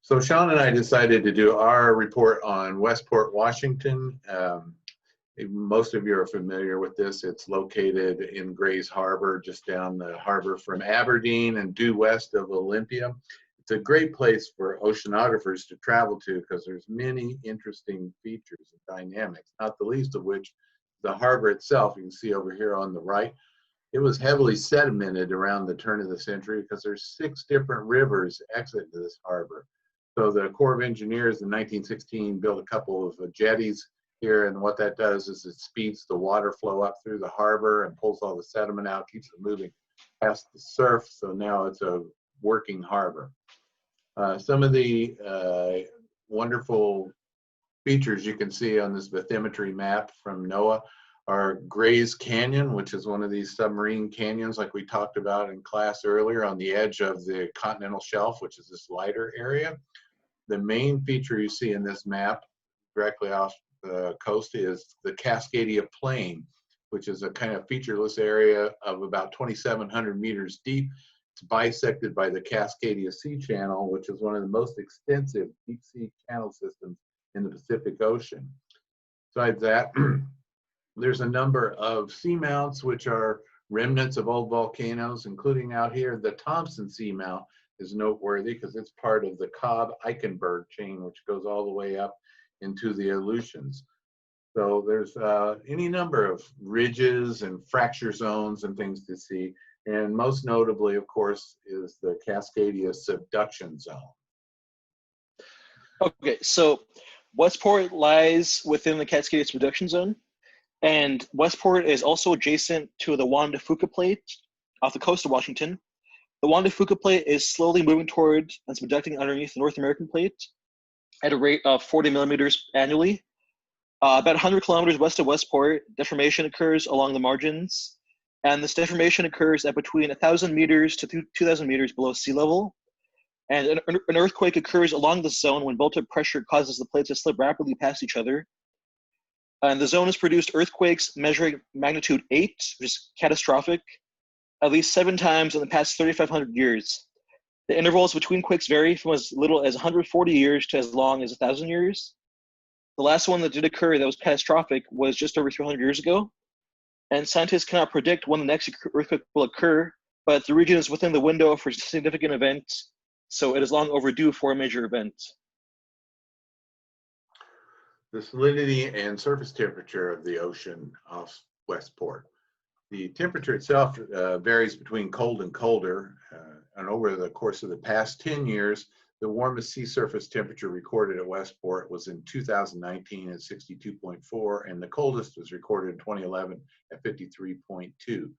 So Sean and I decided to do our report on Westport, Washington. Most of you are familiar with this. It's located in Grays Harbor, just down the harbor from Aberdeen and due west of Olympia. It's a great place for oceanographers to travel to because there's many interesting features and dynamics, not the least of which the harbor itself. You can see over here on the right. It was heavily sedimented around the turn of the century because there's 6 different rivers exit to this harbor. So the Corps of Engineers in 1916 built a couple of jetties here, and what that does is it speeds the water flow up through the harbor and pulls all the sediment out, keeps it moving past the surf, so now it's a working harbor. Some of the wonderful features you can see on this bathymetry map from NOAA are Gray's Canyon, which is one of these submarine canyons like we talked about in class earlier on the edge of the continental shelf, which is this lighter area. The main feature you see in this map directly off the coast is the Cascadia Plain, which is a kind of featureless area of about 2,700 meters deep. It's bisected by the Cascadia Sea Channel, which is one of the most extensive deep sea channel systems in the Pacific Ocean. Besides that, there's a number of seamounts which are remnants of old volcanoes, including out here. The Thompson Seamount is noteworthy because it's part of the Cobb-Eichenberg chain, which goes all the way up into the Aleutians. So there's any number of ridges and fracture zones and things to see. And most notably, of course, is the Cascadia subduction zone. Okay, so Westport lies within the Cascadia subduction zone. And Westport is also adjacent to the Juan de Fuca Plate off the coast of Washington. The Juan de Fuca Plate is slowly moving toward and subducting underneath the North American Plate at a rate of 40 millimeters annually. About 100 kilometers west of Westport, deformation occurs along the margins, and this deformation occurs at between 1,000 meters to 2,000 meters below sea level. And an earthquake occurs along the zone when built-up pressure causes the plates to slip rapidly past each other. And the zone has produced earthquakes measuring magnitude 8, which is catastrophic, at least 7 times in the past 3,500 years. The intervals between quakes vary from as little as 140 years to as long as 1,000 years. The last one that did occur that was catastrophic was just over 300 years ago. And scientists cannot predict when the next earthquake will occur, but the region is within the window for a significant event, so it is long overdue for a major event. The salinity and surface temperature of the ocean off Westport. The temperature itself varies between cold and colder, and over the course of the past 10 years, the warmest sea surface temperature recorded at Westport was in 2019 at 62.4, and the coldest was recorded in 2011 at 53.2.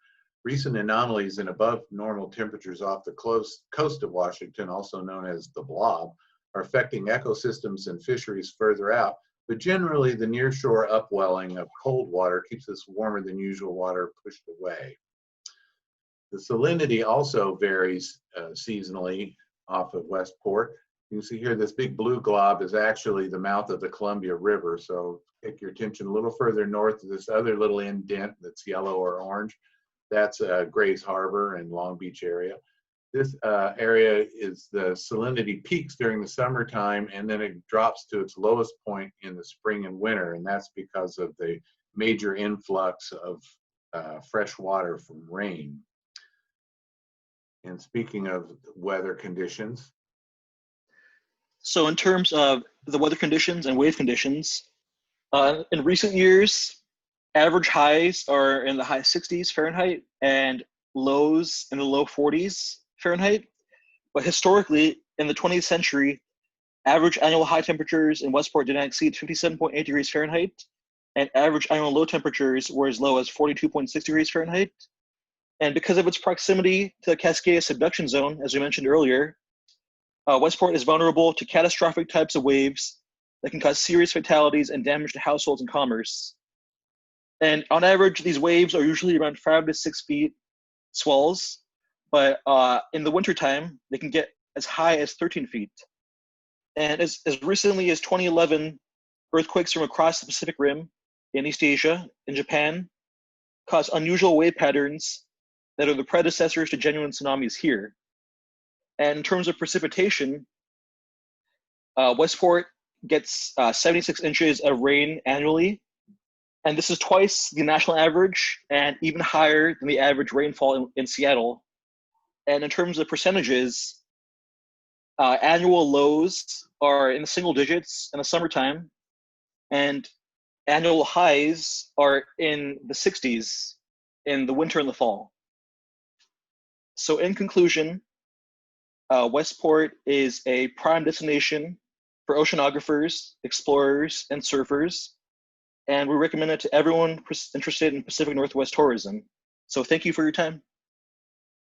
Recent anomalies in above normal temperatures off the coast of Washington, also known as the blob, are affecting ecosystems and fisheries further out. But generally, the nearshore upwelling of cold water keeps this warmer than usual water pushed away. The salinity also varies seasonally off of Westport. You can see here this big blue glob is actually the mouth of the Columbia River. So take your attention a little further north to this other little indent that's yellow or orange. That's Grays Harbor and Long Beach area. This area is the salinity peaks during the summertime, and then it drops to its lowest point in the spring and winter, and that's because of the major influx of fresh water from rain. And speaking of weather conditions. So in terms of the weather conditions and wave conditions, in recent years, average highs are in the high 60s Fahrenheit and lows in the low 40s Fahrenheit. But historically, in the 20th century, average annual high temperatures in Westport did not exceed 57.8 degrees Fahrenheit, and average annual low temperatures were as low as 42.6 degrees Fahrenheit. And because of its proximity to the Cascadia subduction zone, as we mentioned earlier, Westport is vulnerable to catastrophic types of waves that can cause serious fatalities and damage to households and commerce. And on average, these waves are usually around 5 to 6 feet swells, but in the wintertime, they can get as high as 13 feet. And as recently as 2011, earthquakes from across the Pacific Rim, in East Asia, in Japan, caused unusual wave patterns that are the predecessors to genuine tsunamis here. And in terms of precipitation, Westport gets 76 inches of rain annually, and this is twice the national average and even higher than the average rainfall in Seattle. And in terms of percentages, annual lows are in the single digits in the summertime, and annual highs are in the 60s in the winter and the fall. So in conclusion, Westport is a prime destination for oceanographers, explorers, and surfers, and we recommend it to everyone interested in Pacific Northwest tourism. So thank you for your time.